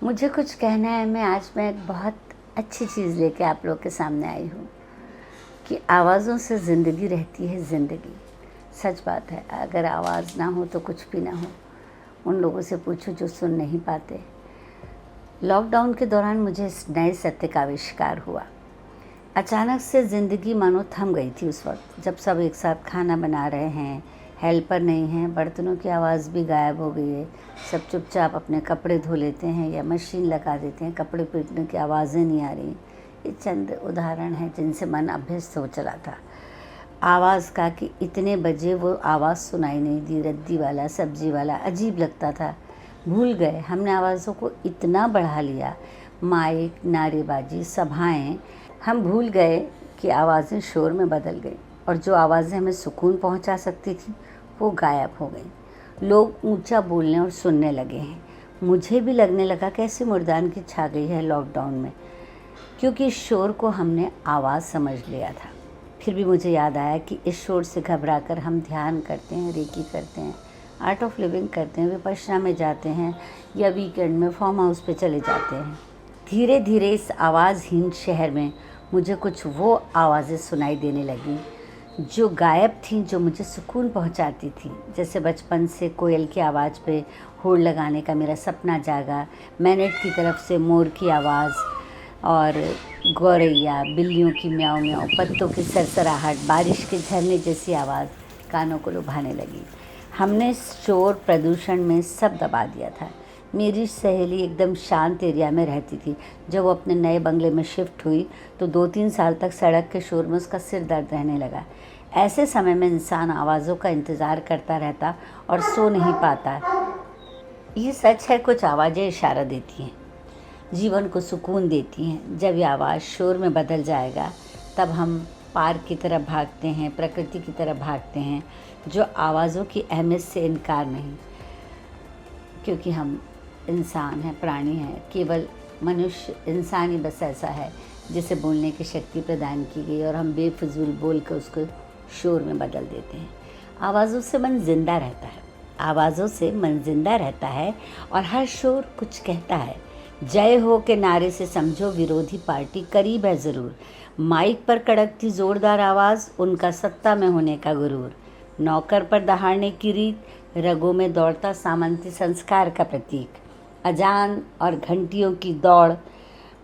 मुझे कुछ कहना है। मैं एक बहुत अच्छी चीज़ लेके आप लोग के सामने आई हूँ कि आवाज़ों से ज़िंदगी रहती है ज़िंदगी। सच बात है, अगर आवाज़ ना हो तो कुछ भी ना हो। उन लोगों से पूछो जो सुन नहीं पाते। लॉकडाउन के दौरान मुझे इस नए सत्य का आविष्कार हुआ। अचानक से ज़िंदगी मानो थम गई थी उस वक्त, जब सब एक साथ खाना बना रहे हैं, हेल्पर नहीं हैं, बर्तनों की आवाज़ भी गायब हो गई है। सब चुपचाप अपने कपड़े धो लेते हैं या मशीन लगा देते हैं, कपड़े पीटने की आवाज़ें नहीं आ रही। ये चंद उदाहरण हैं जिनसे मन अभ्यस्त हो चला था। आवाज़ का कि इतने बजे वो आवाज़ सुनाई नहीं दी, रद्दी वाला, सब्जी वाला, अजीब लगता था। भूल गए, हमने आवाज़ों को इतना बढ़ा लिया, माइक, नारेबाजी, सभाएं, हम भूल गए कि आवाज़ें शोर में बदल गई और जो आवाज़ें हमें सुकून पहुंचा सकती थी वो गायब हो गई। लोग ऊंचा बोलने और सुनने लगे हैं। मुझे भी लगने लगा कैसे मुर्दान की छा गई है लॉकडाउन में, क्योंकि इस शोर को हमने आवाज़ समझ लिया था। फिर भी मुझे याद आया कि इस शोर से घबराकर हम ध्यान करते हैं, रेकी करते हैं, आर्ट ऑफ लिविंग करते हैं, विपश्यना में जाते हैं या वीकेंड में फार्म हाउस पे चले जाते हैं। धीरे धीरे इस आवाज़हीन शहर में मुझे कुछ वो आवाज़ें सुनाई देने लगीं जो गायब थीं, जो मुझे सुकून पहुंचाती थी। जैसे बचपन से कोयल की आवाज़ पे होड़ लगाने का मेरा सपना जागा, मैनेट की तरफ से मोर की आवाज़ और गौरैया, बिल्लियों की म्याऊं म्याऊं, पत्तों की सरसराहट, बारिश के झरने जैसी आवाज़ कानों को लुभाने लगी। हमने शोर प्रदूषण में सब दबा दिया था। मेरी सहेली एकदम शांत एरिया में रहती थी। जब वो अपने नए बंगले में शिफ्ट हुई तो 2-3 साल तक सड़क के शोर में उसका सिर दर्द रहने लगा। ऐसे समय में इंसान आवाज़ों का इंतज़ार करता रहता और सो नहीं पाता। ये सच है, कुछ आवाज़ें इशारा देती हैं, जीवन को सुकून देती हैं। जब ये आवाज़ शोर में बदल जाएगा तब हम पार्क की तरफ भागते हैं, प्रकृति की तरफ भागते हैं, जो आवाज़ों की अहमियत से इनकार नहीं, क्योंकि हम इंसान हैं, प्राणी हैं। केवल मनुष्य, इंसान ही बस ऐसा है जिसे बोलने की शक्ति प्रदान की गई और हम बेफिजूल बोल कर उसको शोर में बदल देते हैं। आवाज़ों से मन जिंदा रहता है, आवाज़ों से मन जिंदा रहता है और हर शोर कुछ कहता है। जय हो के नारे से समझो विरोधी पार्टी करीब है ज़रूर। माइक पर कड़कती ज़ोरदार आवाज़, उनका सत्ता में होने का गुरूर। नौकर पर दहाड़ने की रीत, रगों में दौड़ता सामंती संस्कार का प्रतीक। अजान और घंटियों की दौड़,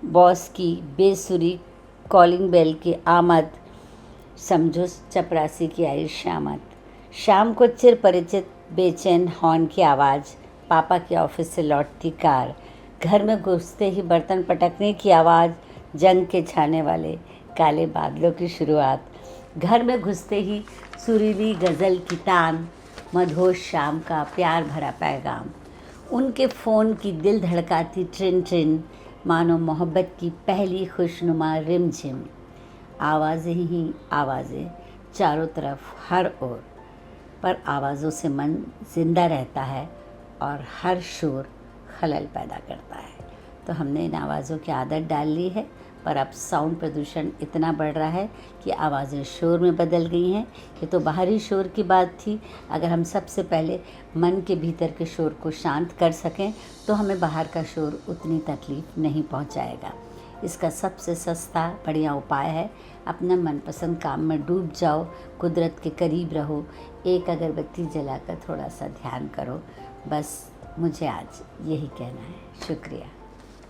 बॉस की बेसुरी कॉलिंग बेल की आमद, समझो चपरासी की आई शामत। शाम को चिर परिचित बेचैन हॉर्न की आवाज़, पापा के ऑफिस से लौटती कार, घर में घुसते ही बर्तन पटकने की आवाज़, जंग के छाने वाले काले बादलों की शुरुआत, घर में घुसते ही सुरीली गज़ल की तान, मधोश शाम का प्यार भरा पैगाम, उनके फ़ोन की दिल धड़काती ट्रिन ट्रिन, मानो मोहब्बत की पहली खुशनुमा रिमझिम। आवाज़ें ही आवाज़ें चारों तरफ, हर ओर, पर आवाज़ों से मन जिंदा रहता है और हर शोर खलल पैदा करता है। तो हमने इन आवाज़ों की आदत डाल ली है, पर अब साउंड प्रदूषण इतना बढ़ रहा है कि आवाज़ें शोर में बदल गई हैं। ये तो बाहरी शोर की बात थी। अगर हम सबसे पहले मन के भीतर के शोर को शांत कर सकें तो हमें बाहर का शोर उतनी तकलीफ़ नहीं पहुंचाएगा। इसका सबसे सस्ता बढ़िया उपाय है, अपना मनपसंद काम में डूब जाओ, कुदरत के करीब रहो, एक अगरबत्ती जलाकर थोड़ा सा ध्यान करो। बस मुझे आज यही कहना है। शुक्रिया।